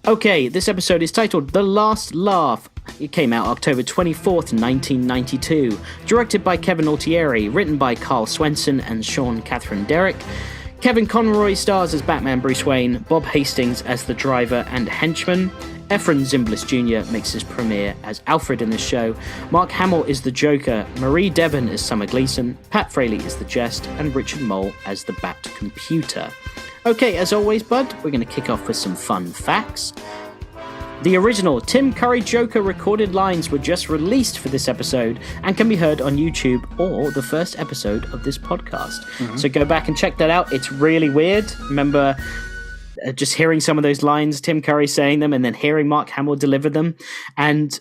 Okay, this episode is titled The Last Laugh. It came out October 24th, 1992. Directed by Kevin Altieri, written by Carl Swenson and Sean Catherine Derrick. Kevin Conroy stars as Batman Bruce Wayne, Bob Hastings as the driver and henchman. Efrem Zimbalist Jr. makes his premiere as Alfred in this show. Mark Hamill is the Joker, Marie Devon as Summer Gleason, Pat Fraley is the Jest, and Richard Mole as the Bat Computer. Okay, as always, bud, we're going to kick off with some fun facts. The original Tim Curry Joker recorded lines were just released for this episode and can be heard on YouTube or the first episode of this podcast. So go back and check that out. It's really weird. Remember just hearing some of those lines, Tim Curry saying them, and then hearing Mark Hamill deliver them. And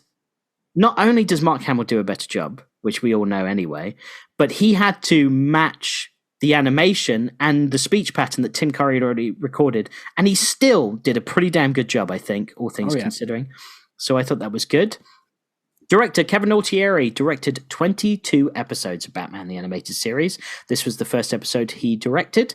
not only does Mark Hamill do a better job, which we all know anyway, but he had to match the animation and the speech pattern that Tim Curry had already recorded. And he still did a pretty damn good job, I think, all things considering. So I thought that was good. Director Kevin Altieri directed 22 episodes of Batman the Animated Series. This was the first episode he directed.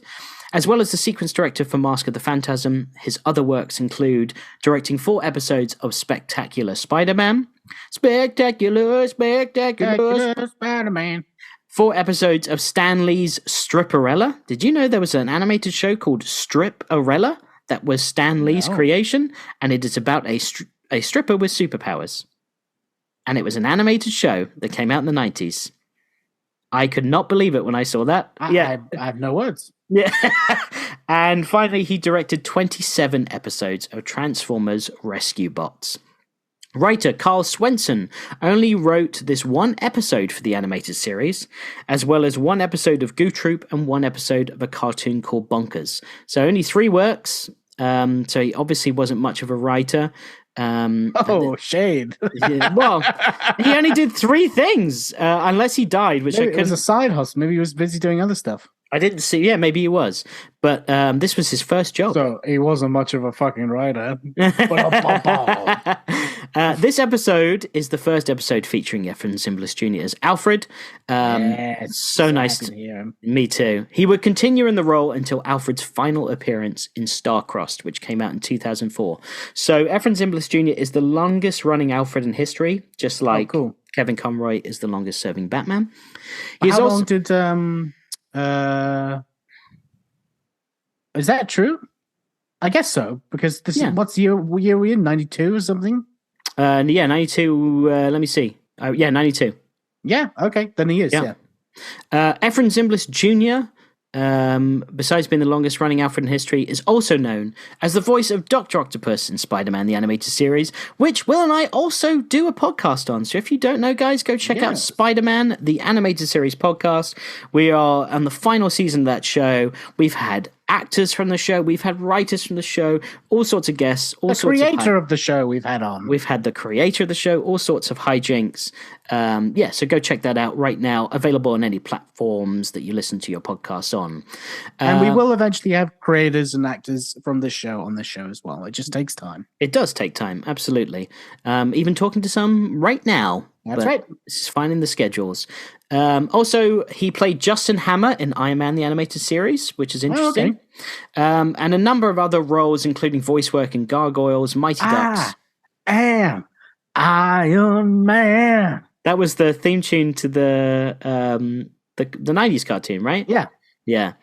As well as the sequence director for Mask of the Phantasm, his other works include directing 4 episodes of Spectacular Spider-Man. Spectacular Spider-Man. 4 episodes of Stan Lee's Stripperella. Did you know there was an animated show called Stripperella that was Stan Lee's creation? And it is about a stripper with superpowers. And it was an animated show that came out in the 90s. I could not believe it when I saw that. I have no words. Yeah. And finally, he directed 27 episodes of Transformers Rescue Bots. Writer Carl Swenson only wrote this 1 episode for the animated series, as well as 1 episode of Goo Troop and 1 episode of a cartoon called Bonkers. So only 3 works. So he obviously wasn't much of a writer. Shade. Well, he only did 3 things, unless he died, which it was a side hustle. Maybe he was busy doing other stuff. I didn't see. Yeah, maybe he was, but this was his first job. So he wasn't much of a fucking writer. This episode is the first episode featuring Efrem Zimbalist Jr. as Alfred. So nice to hear him. Me too. He would continue in the role until Alfred's final appearance in Star-Crossed, which came out in 2004. So Efrem Zimbalist Jr. is the longest running Alfred in history, just like Kevin Conroy is the longest serving Batman. How long did is that true? I guess so, because this is what's year we in, 92 or something? 92. Let me see. 92. Yeah, okay, then he is. Yeah. Efrem Zimbalist Jr., besides being the longest running Alfred in history, is also known as the voice of Dr. Octopus in Spider-Man the Animated Series, which Will and I also do a podcast on. So if you don't know, guys, go check out Spider-Man the Animated Series podcast. We are on the final season of that show. We've had actors from the show, we've had writers from the show, all sorts of guests, the creator of the show we've had on. We've had the creator of the show, all sorts of hijinks. So go check that out right now. Available on any platforms that you listen to your podcasts on. And we will eventually have creators and actors from this show on this show as well. It just takes time. It does take time, absolutely. Even talking to some right now. That's right. It's finding the schedules. Also, he played Justin Hammer in Iron Man the Animated Series, which is interesting. And a number of other roles, including voice work in Gargoyles, Mighty Ducks. I am Iron Man. That was the theme tune to the 90s cartoon, right? Yeah.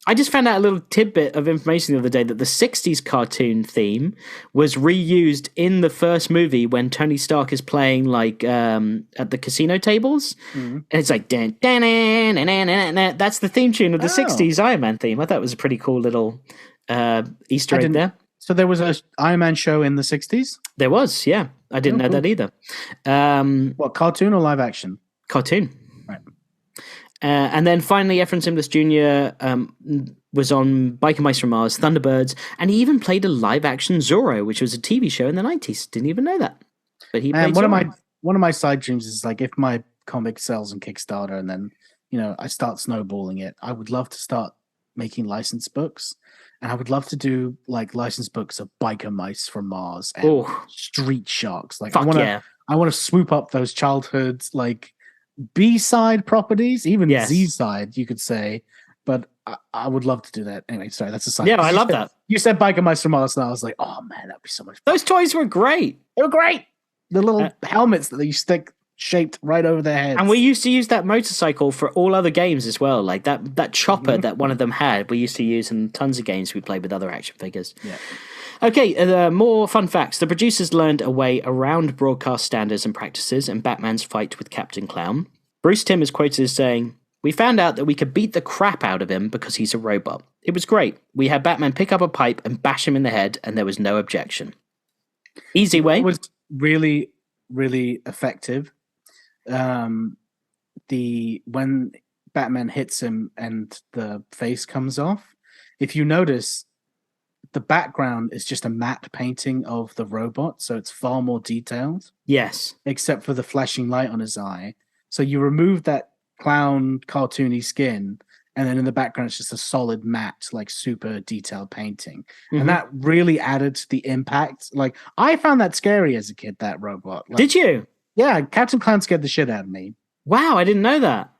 I just found out a little tidbit of information the other day that the 60s cartoon theme was reused in the first movie when Tony Stark is playing like at the casino tables. And it's like, dan, dan, dan, dan, dan, dan, dan. That's the theme tune of the 60s Iron Man theme. I thought it was a pretty cool little Easter egg there. So there was an Iron Man show in the 60s? There was, yeah. I didn't know that either. What, cartoon or live action? Cartoon. Right. And then finally, Efrem Zimbalist Jr. Was on Biker Mice from Mars, Thunderbirds, and he even played a live-action Zorro, which was a TV show in the 90s. Didn't even know that. But he played Zorro. One of my side dreams is like if my comic sells on Kickstarter and then I start snowballing it, I would love to start making licensed books, and I would love to do like licensed books of Biker Mice from Mars and Street Sharks. Like I want to swoop up those childhood like B-side properties, even Z-side, you could say. But I would love to do that. Anyway, sorry, that's a side. Yeah, I love that. You said Biker Mice from Mars, and I was like, oh man, that'd be so much fun. Those toys were great. They were great. The little helmets that you stick shaped right over their heads. And we used to use that motorcycle for all other games as well. Like that chopper that one of them had, we used to use in tons of games we played with other action figures. Yeah. Okay, more fun facts. The producers learned a way around broadcast standards and practices in Batman's fight with Captain Clown. Bruce Timm is quoted as saying, "We found out that we could beat the crap out of him because he's a robot. It was great. We had Batman pick up a pipe and bash him in the head, and there was no objection." Easy way. It was really, really effective. When Batman hits him and the face comes off, if you notice, the background is just a matte painting of the robot, so it's far more detailed. Yes. Except for the flashing light on his eye. So you remove that clown cartoony skin, and then in the background it's just a solid matte, like super detailed painting. Mm-hmm. And that really added to the impact. Like, I found that scary as a kid, that robot. Like, did you? Yeah, Captain Clown scared the shit out of me. Wow, I didn't know that.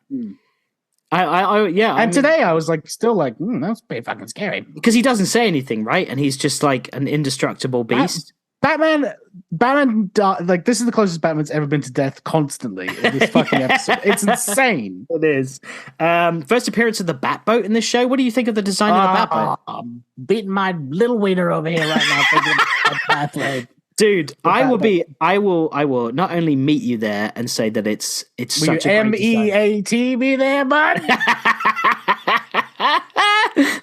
Today I was like, still like, that's pretty fucking scary. Because he doesn't say anything, right? And he's just like an indestructible beast. Batman, like, this is the closest Batman's ever been to death constantly in this fucking episode. It's insane. It is. First appearance of the Batboat in this show. What do you think of the design of the Batboat? I'm beating my little wiener over here right now. Thinking about Batman. Dude, I will not only meet you there and say that it's such a great MEAT me there, bud.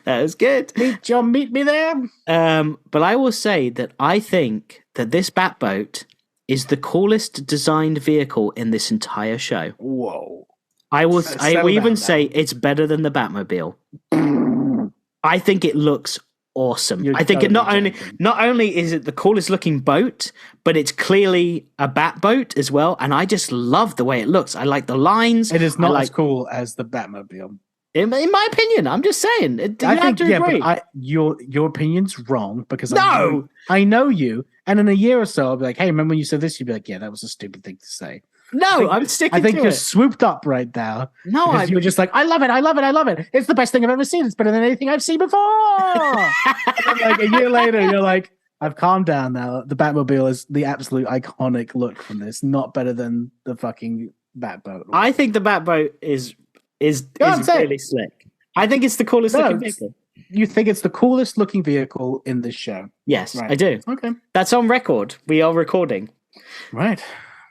That was good. Meet me there. But I will say that I think that this Batboat is the coolest designed vehicle in this entire show. Whoa. I will even say it's better than the Batmobile. I think it looks awesome. I think totally it not only is it the coolest looking boat, but it's clearly a bat boat as well. And I just love the way it looks. I like the lines. It is not as cool as the Batmobile. In my opinion, I'm just saying. But your opinion's wrong because I know you. And in a year or so, I'll be like, hey, remember when you said this? You'd be like, yeah, that was a stupid thing to say. No, I'm sticking to it. I think you're swooped up right now. No, you were just like, I love it. It's the best thing I've ever seen. It's better than anything I've seen before. And then, like, a year later, you're like, I've calmed down now. The Batmobile is the absolute iconic look from this. Not better than the fucking Batboat. I think the Batboat is really slick. I think it's the coolest looking vehicle. You think it's the coolest looking vehicle in this show? Yes, right. I do. Okay. That's on record. We are recording. Right.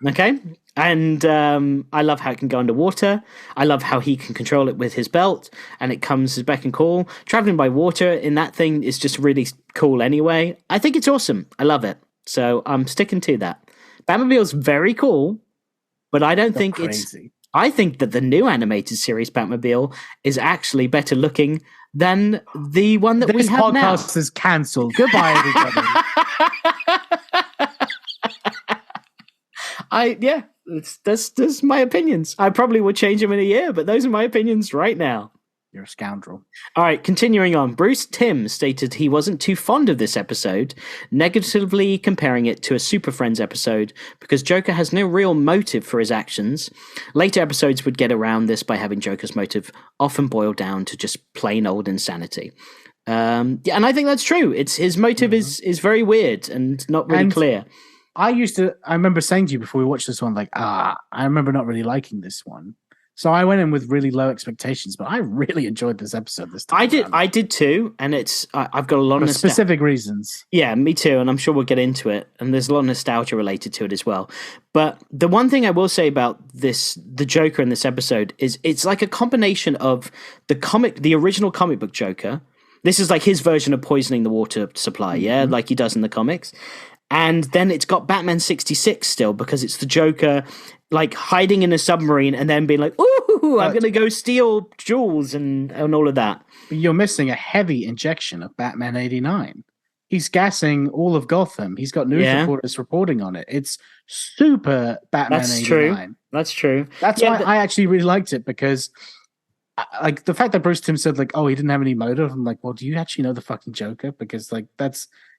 Okay. And I love how it can go underwater. I love how he can control it with his belt, and it comes as beck and call. Traveling by water in that thing is just really cool anyway. I think it's awesome. I love it. So I'm sticking to that. Batmobile's very cool, but I don't think crazy. I think that the new animated series Batmobile is actually better looking than the one that we have now. This podcast is cancelled. Goodbye, everybody. That's my opinions. I probably would change them in a year, but those are my opinions right now. You're a scoundrel. All right, continuing on. Bruce Timm stated he wasn't too fond of this episode, negatively comparing it to a Super Friends episode because Joker has no real motive for his actions. Later episodes would get around this by having Joker's motive often boil down to just plain old insanity. And I think that's true. It's his motive is very weird and not really clear. I remember saying to you before we watched this one, like, I remember not really liking this one. So I went in with really low expectations, but I really enjoyed this episode this time. I did too, and I've got a lot of specific reasons. Yeah, me too, and I'm sure we'll get into it. And there's a lot of nostalgia related to it as well. But the one thing I will say about the Joker in this episode is it's like a combination of the original comic book Joker. This is like his version of poisoning the water supply, like he does in the comics. And then it's got Batman 66 still because it's the Joker like hiding in a submarine and then being like, ooh, I'm going to go steal jewels and all of that. But you're missing a heavy injection of Batman 89. He's gassing all of Gotham. He's got news reporters reporting on it. It's super Batman 89. That's true. That's why I actually really liked it because like the fact that Bruce Timm said like, oh, he didn't have any motive. I'm like, well, do you actually know the fucking Joker? Because like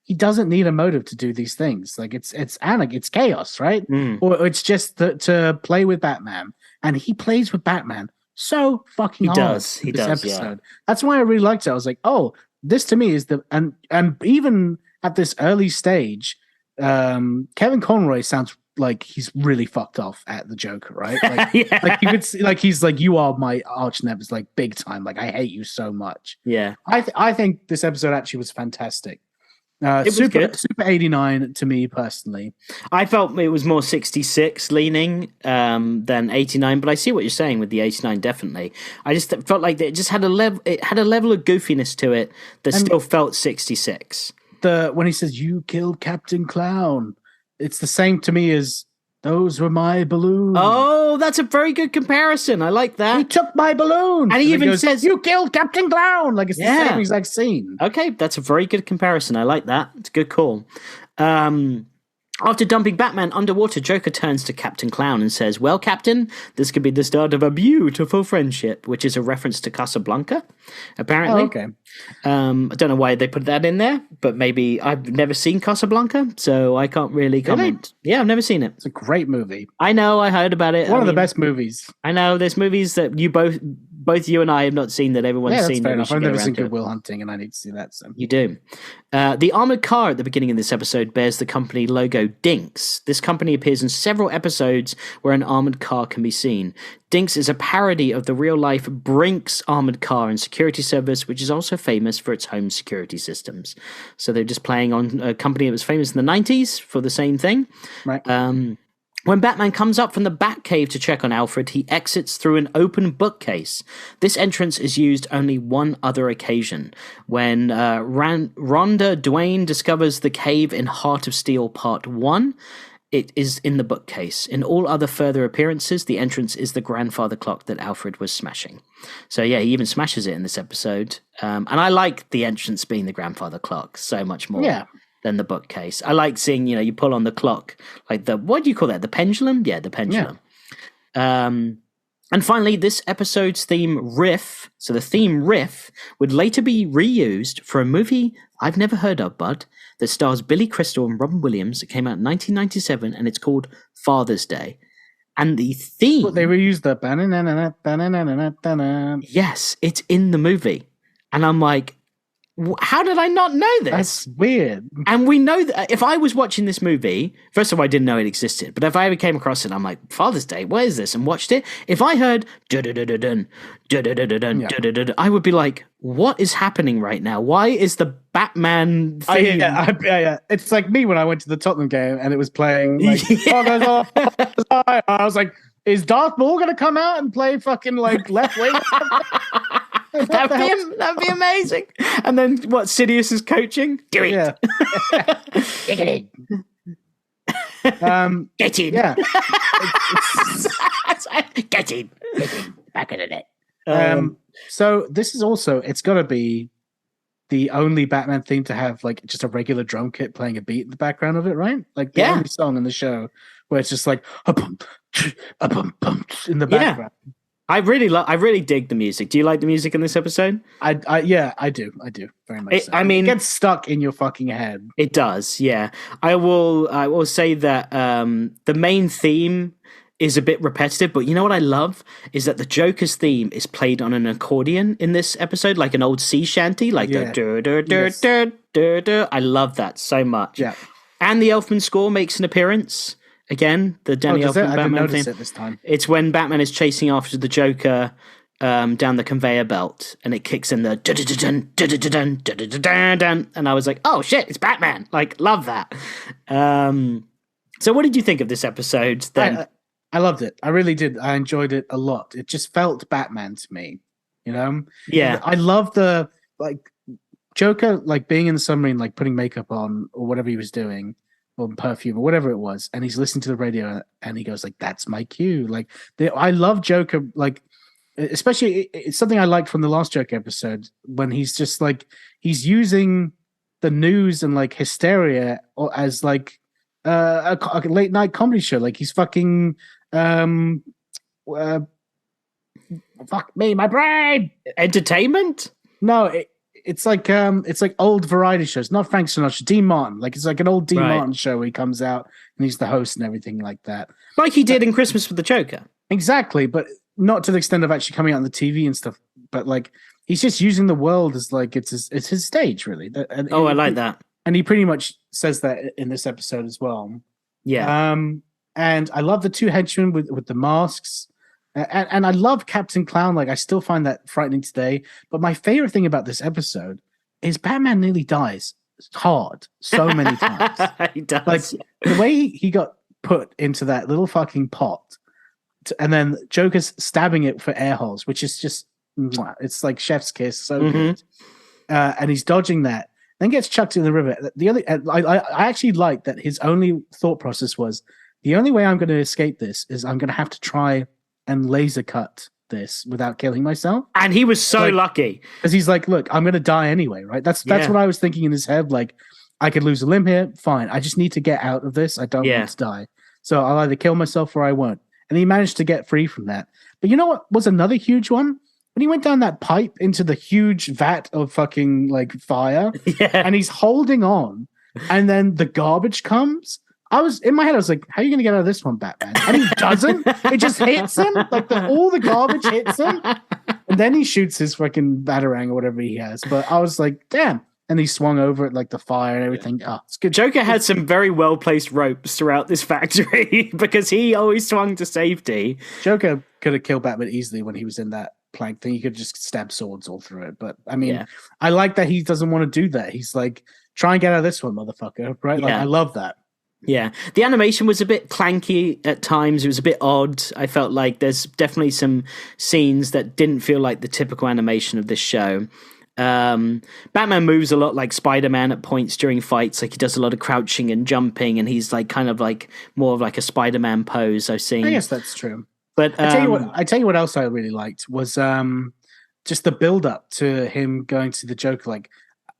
he doesn't need a motive to do these things. Like it's chaos, right? Or it's just to play with Batman, and he plays with Batman so fucking He hard does. in He this does. Yeah. episode. That's why I really liked it. I was like, oh, this to me is the and even at this early stage, Kevin Conroy sounds like he's really fucked off at the Joker, right? Like, Yeah. like you could see, like he's like, you are my arch nemesis, like big time. Like I hate you so much. Yeah. I think this episode actually was fantastic. It was super good. super 89 to me personally. I felt it was more 66 leaning than 89, but I see what you're saying with the 89. Definitely, I just felt like it just had a level. It had a level of goofiness to it that still felt 66. When he says you killed Captain Clown, it's the same to me as those were my balloons. Oh, that's a very good comparison. I like that. He took my balloons, and he even goes, says, "You killed Captain Clown." Like it's the same exact scene. Okay, that's a very good comparison. I like that. It's a good call. After dumping Batman underwater, Joker turns to Captain Clown and says, "Well, Captain, this could be the start of a beautiful friendship," which is a reference to Casablanca, apparently. Oh, okay. I don't know why they put that in there, but maybe I've never seen Casablanca, so I can't really comment. Yeah, I've never seen it. It's a great movie. I know, I heard about it. One of the best movies. I know, there's movies that you both you and I have not seen that everyone's seen. Fair enough. I've never seen Good Good Will Hunting, and I need to see that. So you do. The armored car at the beginning of this episode bears the company logo Dinks. This company appears in several episodes where an armored car can be seen. Dinks is a parody of the real-life Brinks armored car and security service, which is also famous for its home security systems. So they're just playing on a company that was famous in the 90s for the same thing. Right. When Batman comes up from the Batcave to check on Alfred, he exits through an open bookcase. This entrance is used only one other occasion, when Rhonda Duane discovers the cave in Heart of Steel Part 1. It is in the bookcase. In all other further appearances, the entrance is the grandfather clock that Alfred was smashing. So yeah, he even smashes it in this episode. And I like the entrance being the grandfather clock so much more. Yeah. Than the bookcase. I like seeing, you pull on the clock, like what do you call that? The pendulum? Yeah, the pendulum. Yeah. And finally, this episode's theme riff, so the theme riff would later be reused for a movie I've never heard of, Bud, that stars Billy Crystal and Robin Williams. It came out in 1997, and it's called Father's Day. And the theme... Well, they reused the... Yes, it's in the movie. And I'm like, how did I not know this? That's weird. And we know that if I was watching this movie, first of all, I didn't know it existed. But if I ever came across it, I'm like, Father's Day, what is this? And watched it. If I heard dun-dun-dun-dun-dun, dun-dun-dun-dun-dun, I would be like, what is happening right now? Why is the Batman theme? Yeah. It's like me when I went to the Tottenham game and it was playing. Like, I was like, is Darth Maul going to come out and play fucking like left wing? That'd be amazing. And then what? Sidious is coaching. Do it. Yeah. Get in. Get in. Yeah. Get in. Back in the net. So this is also. It's got to be the only Batman theme to have like just a regular drum kit playing a beat in the background of it, right? Like the only song in the show where it's just like a bump in the background. Yeah. I really dig the music. Do you like the music in this episode? I do very much. So. I mean, it gets stuck in your fucking head. It does, yeah. I will say that the main theme is a bit repetitive, but you know what I love is that the Joker's theme is played on an accordion in this episode, like an old sea shanty, like the I love that so much. Yeah, and the Elfman score makes an appearance. Again, the Danny Elfman Batman theme. It this time. It's when Batman is chasing after the Joker down the conveyor belt, and it kicks in the and I was like, "Oh shit, it's Batman!" Like, love that. So, what did you think of this episode? Then I loved it. I really did. I enjoyed it a lot. It just felt Batman to me. You know? Yeah. I love the Joker being in the submarine, putting makeup on or whatever he was doing. Or perfume or whatever it was, and he's listening to the radio and he goes that's my cue. I love Joker, especially it's something I liked from the last Joker episode when he's just he's using the news and hysteria as a late night comedy show. He's fucking fuck me, my brain. Entertainment? No, it's like old variety shows, not Frank Sinatra, Dean Martin. It's like an old Dean Martin show where he comes out and he's the host and everything like that. Like he did in Christmas with the Joker. Exactly, but not to the extent of actually coming out on the TV and stuff, but like he's just using the world as like it's his stage, really. I like that. And he pretty much says that in this episode as well. Yeah. And I love the two henchmen with the masks. And I love Captain Clown. Like, I still find that frightening today. But my favorite thing about this episode is Batman nearly dies hard so many times. He does. Like, the way he got put into that little fucking pot, and then Joker's stabbing it for air holes, which is just, it's like chef's kiss, so good. And he's dodging that, then gets chucked in the river. I actually like that his only thought process was, the only way I'm going to escape this is I'm going to have to try and laser cut this without killing myself. And he was so lucky. Because he's like, look, I'm going to die anyway, right? That's what I was thinking in his head. Like, I could lose a limb here. Fine. I just need to get out of this. I don't want to die. So I'll either kill myself or I won't. And he managed to get free from that. But you know what was another huge one? When he went down that pipe into the huge vat of fucking like fire, and he's holding on, and then the garbage comes. I was in my head, I was like, how are you going to get out of this one, Batman? And he doesn't. It just hits him. Like all the garbage hits him. And then he shoots his fucking batarang or whatever he has. But I was like, damn. And he swung over it like the fire and everything. Oh, it's good. Joker had some very well-placed ropes throughout this factory because he always swung to safety. Joker could have killed Batman easily when he was in that plank thing. He could just stab swords all through it. But I mean, I like that he doesn't want to do that. He's like, try and get out of this one, motherfucker. Right? Like, I love that. Yeah, the animation was a bit clanky at times. It was a bit odd. I felt like there's definitely some scenes that didn't feel like the typical animation of this show. Batman moves a lot like Spider-Man at points during fights. Like he does a lot of crouching and jumping, and he's like kind of like more of like a Spider-Man pose I've seen. I guess that's true. But I tell you what else I really liked was just the build up to him going to the Joker. Like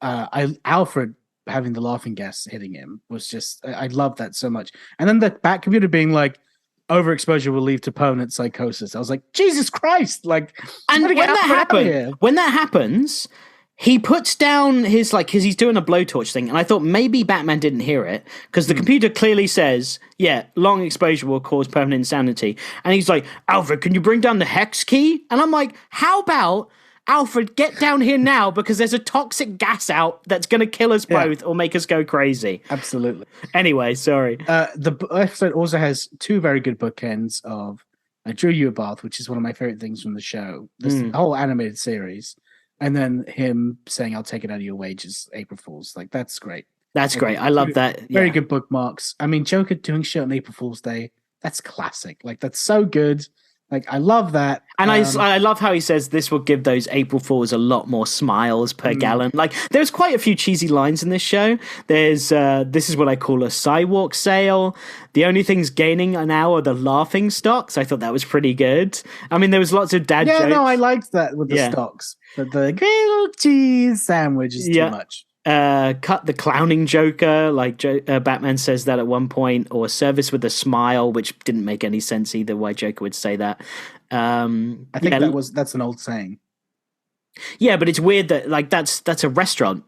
Alfred having the laughing gas hitting him was just, I love that so much. And then the Bat computer being like, overexposure will lead to permanent psychosis. I was like, Jesus Christ! Like, and when that happens, he puts down his because he's doing a blowtorch thing, and I thought maybe Batman didn't hear it because the computer clearly says, "Yeah, long exposure will cause permanent insanity." And he's like, "Alfred, can you bring down the hex key?" And I'm like, "How about?" Alfred, get down here now because there's a toxic gas out that's going to kill us both or make us go crazy. Absolutely. Anyway, sorry. The episode also has two very good bookends of I Drew You a Bath, which is one of my favorite things from the show, the whole animated series, and then him saying, I'll take it out of your wages, April Fool's. Like, that's great. That's great. I love that. Very good bookmarks. I mean, Joker doing shit on April Fool's Day, that's classic. Like, that's so good. Like, I love that. And I love how he says this will give those April Fools a lot more smiles per gallon. Like, there's quite a few cheesy lines in this show. There's, this is what I call a sidewalk sale. The only things gaining now are the laughing stocks. I thought that was pretty good. I mean, there was lots of dad jokes. Yeah, no, I liked that with the stocks. But the grilled cheese sandwich is too much. Cut the clowning Joker, like Batman says that at one point, or service with a smile, which didn't make any sense either why Joker would say that. I think that's an old saying. Yeah, but it's weird that like that's a restaurant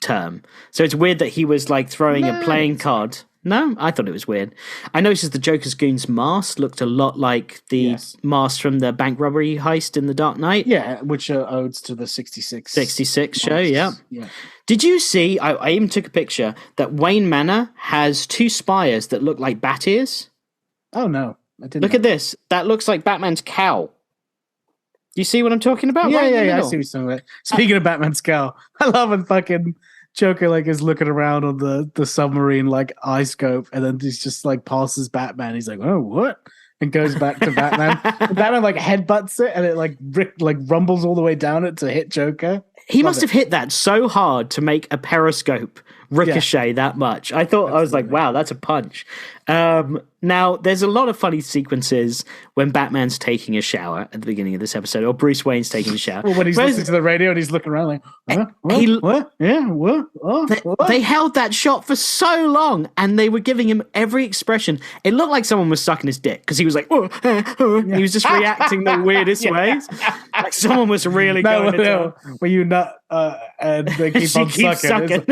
term. So it's weird that he was like throwing a playing card. No, I thought it was weird. I noticed the Joker's goon's mask looked a lot like the mask from the bank robbery heist in The Dark Knight. Yeah, which odes to the 66 show, yeah. Did you see, I even took a picture, that Wayne Manor has two spires that look like bat ears? Oh, no. I didn't Look at this. That looks like Batman's cowl. You see what I'm talking about? Yeah, I see what you're talking about. Speaking of Batman's cowl, I love when fucking Joker like is looking around on the submarine like eye scope, and then he's just like passes Batman. He's like, oh, what? And goes back to Batman. And Batman like headbutts it, and it like rumbles all the way down it to hit Joker. He must have hit that so hard to make a periscope ricochet that much. I thought, I was like, wow, that's a punch. Now, there's a lot of funny sequences when Batman's taking a shower at the beginning of this episode, or Bruce Wayne's taking a shower. Well, when he's listening to the radio and he's looking around like, what? Yeah, what? What? They held that shot for so long, and they were giving him every expression. It looked like someone was sucking his dick, because he was like, he was just reacting the weirdest ways. Like someone was really going to no. Were you not? And they keep on sucking.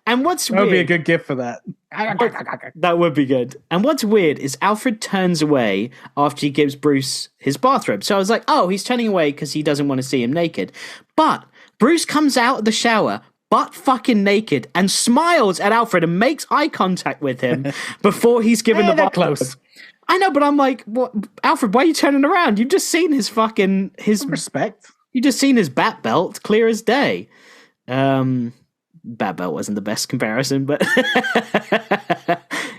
And what's that would weird, be a good gift for that. That would be good. And what's weird is Alfred turns away after he gives Bruce his bathrobe. So I was like, oh, he's turning away because he doesn't want to see him naked. But Bruce comes out of the shower butt fucking naked and smiles at Alfred and makes eye contact with him before he's given the bathrobe. Close. I know, but I'm like, what, Alfred? Why are you turning around? You've just seen his respect. You just seen his bat belt, clear as day. Bat belt wasn't the best comparison, but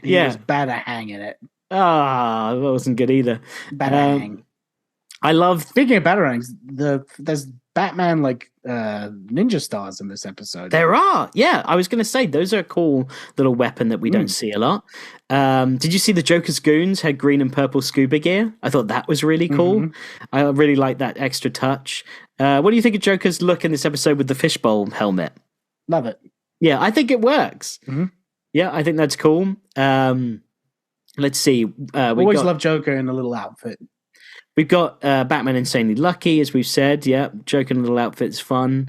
He was Batarang in it. Ah, that wasn't good either. Batarang. I love. Speaking of Batarangs, there's Batman ninja stars in this episode. There are, yeah. I was going to say those are a cool little weapon that we don't see a lot. Did you see the Joker's goons had green and purple scuba gear? I thought that was really cool. Mm-hmm. I really like that extra touch. What do you think of Joker's look in this episode with the fishbowl helmet? Love it. Yeah, I think it works. Mm-hmm. Yeah, I think that's cool. Let's see. Always love Joker in a little outfit. We've got Batman Insanely Lucky, as we've said. Yeah, Joker in a little outfit's fun.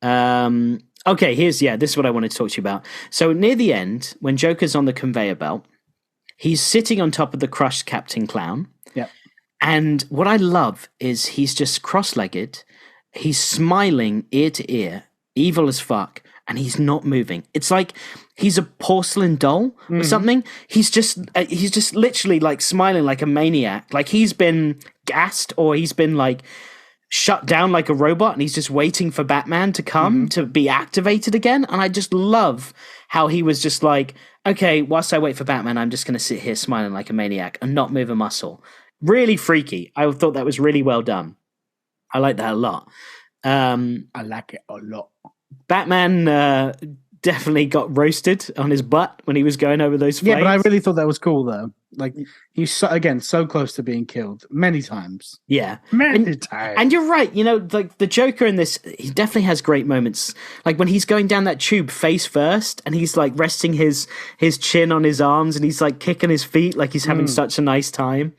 Okay, this is what I wanted to talk to you about. So near the end, when Joker's on the conveyor belt, he's sitting on top of the crushed Captain Clown. Yeah. And what I love is he's just cross-legged. He's smiling ear to ear, evil as fuck, and he's not moving. It's like he's a porcelain doll or something. He's just literally like smiling like a maniac. Like he's been gassed or he's been like shut down like a robot and he's just waiting for Batman to come to be activated again. And I just love how he was just like, okay, whilst I wait for Batman, I'm just going to sit here smiling like a maniac and not move a muscle. Really freaky. I thought that was really well done. I like that a lot. I like it a lot. Batman definitely got roasted on his butt when he was going over those flames. Yeah, but I really thought that was cool, though. Like, he's, so close to being killed many times. Yeah. Many times. And you're right, like, the Joker in this, he definitely has great moments. Like, when he's going down that tube face first, and he's, like, resting his chin on his arms, and he's, like, kicking his feet like he's having such a nice time.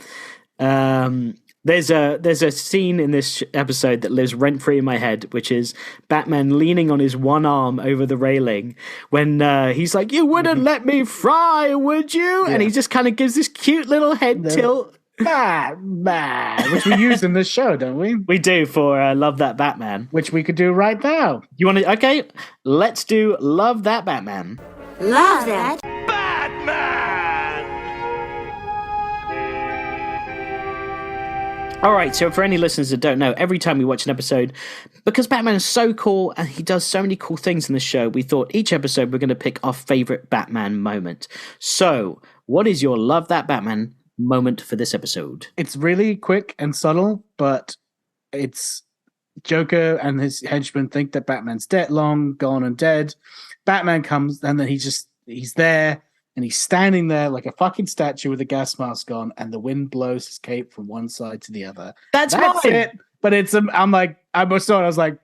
There's a scene in this episode that lives rent-free in my head, which is Batman leaning on his one arm over the railing when he's like, you wouldn't let me fry, would you? Yeah. And he just kind of gives this cute little head tilt. Which we use in this show, don't we? We do for Love That Batman. Which we could do right now. You want to? Okay, let's do Love That Batman. Love that All right, so for any listeners that don't know, every time we watch an episode, because Batman is so cool and he does so many cool things in the show, we thought each episode we're going to pick our favorite Batman moment. So, what is your Love That Batman moment for this episode? It's really quick and subtle, but it's Joker and his henchmen think that Batman's long gone and dead. Batman comes and then he's there. And he's standing there like a fucking statue with a gas mask on, and the wind blows his cape from one side to the other. That's mine. It. But I was like,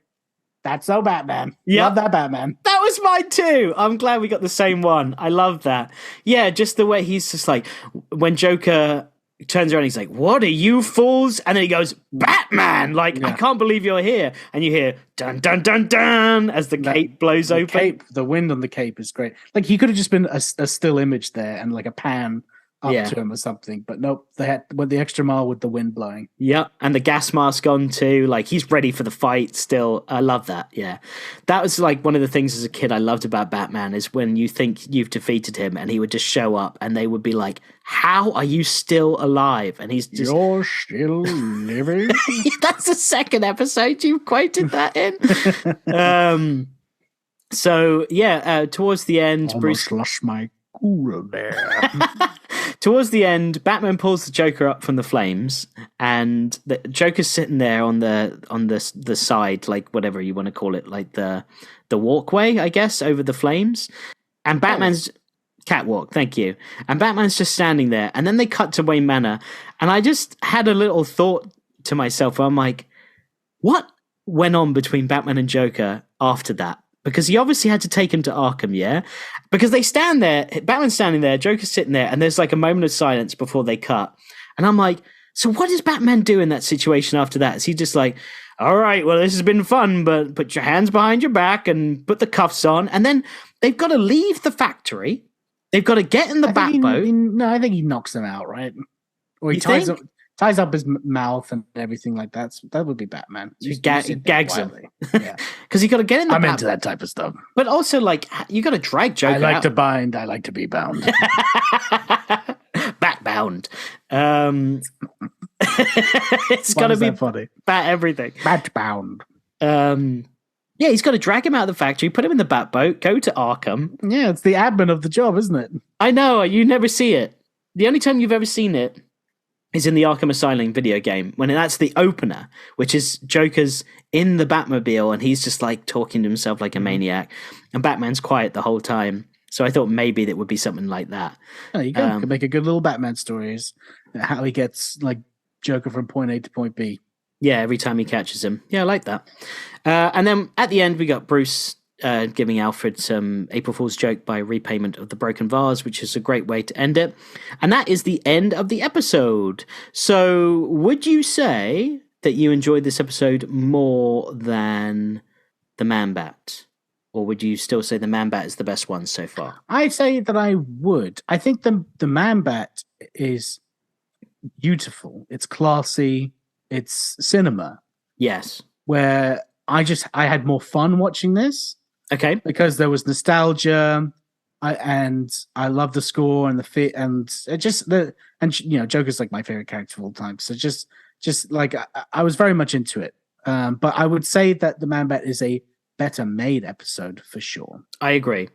that's so Batman. Yep. Love that Batman. That was mine too. I'm glad we got the same one. I love that. Yeah, just the way he's just like, when Joker turns around, he's like, what are you fools? And then he goes, Batman! Like, I can't believe you're here. And you hear, dun, dun, dun, dun, as the cape blows open. The wind on the cape is great. Like, he could have just been a still image there and like a pan up to him or something. But nope, they went the extra mile with the wind blowing. Yeah, and the gas mask on too. Like, he's ready for the fight still. I love that, yeah. That was like one of the things as a kid I loved about Batman is when you think you've defeated him and he would just show up and they would be like, how are you still alive? And he's just... You're still living? That's the second episode you quoted that in. So, yeah, towards the end... Almost lost my cool there. Towards the end, Batman pulls the Joker up from the flames, and the Joker's sitting there on the side, like whatever you want to call it, like the walkway, I guess, over the flames. And Batman's catwalk, thank you. And Batman's just standing there, and then they cut to Wayne Manor, and I just had a little thought to myself. Where I'm like, what went on between Batman and Joker after that? Because he obviously had to take him to Arkham, yeah? Because they stand there, Batman's standing there, Joker's sitting there, and there's like a moment of silence before they cut. And I'm like, so what does Batman do in that situation after that? Is he just like, all right, well, this has been fun, but put your hands behind your back and put the cuffs on. And then they've got to leave the factory They've got to get in the bat boat. No, I think he knocks them out, right? Or he ties up his mouth and everything like that. So that would be Batman. He gags him. Yeah, because you got to get in the. I'm into that type of stuff. But also, like, you got to drag Joker. I like to bind. I like to be bound. Bat bound. It's got to be funny. Bat everything. Bat bound. Yeah, he's got to drag him out of the factory, put him in the bat boat, go to Arkham. Yeah, it's the admin of the job, isn't it? I know, you never see it. The only time you've ever seen it is in the Arkham Asylum video game, when that's the opener, which is Joker's in the Batmobile, and he's just like talking to himself like a maniac, and Batman's quiet the whole time. So I thought maybe that would be something like that. Oh, you could make a good little Batman story, is how he gets like Joker from point A to point B. Yeah, every time he catches him. Yeah, I like that. And then at the end, we got Bruce giving Alfred some April Fool's joke by repayment of the broken vase, which is a great way to end it. And that is the end of the episode. So would you say that you enjoyed this episode more than the Man-Bat? Or would you still say the Man-Bat is the best one so far? I'd say that I would. I think the Man-Bat is beautiful. It's classy. It's cinema. Yes. Where I had more fun watching this. Okay. Because there was nostalgia, and I love the score and the fit, and Joker's like my favorite character of all time. So just like I was very much into it. But I would say that the Man-Bat is a better made episode for sure. I agree.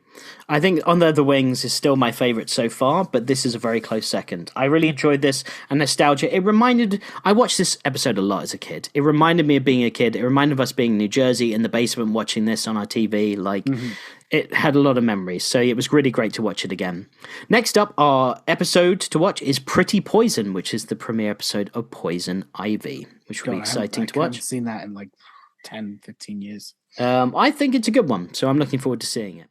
I think Under the Wings is still my favorite so far, but this is a very close second. I really enjoyed this, and nostalgia. I watched this episode a lot as a kid. It reminded me of being a kid. It reminded us being in New Jersey in the basement watching this on our TV. Like, It had a lot of memories, so it was really great to watch it again. Next up, our episode to watch is Pretty Poison, which is the premiere episode of Poison Ivy, which will be exciting to watch. I haven't seen that in like 10, 15 years. I think it's a good one, so I'm looking forward to seeing it.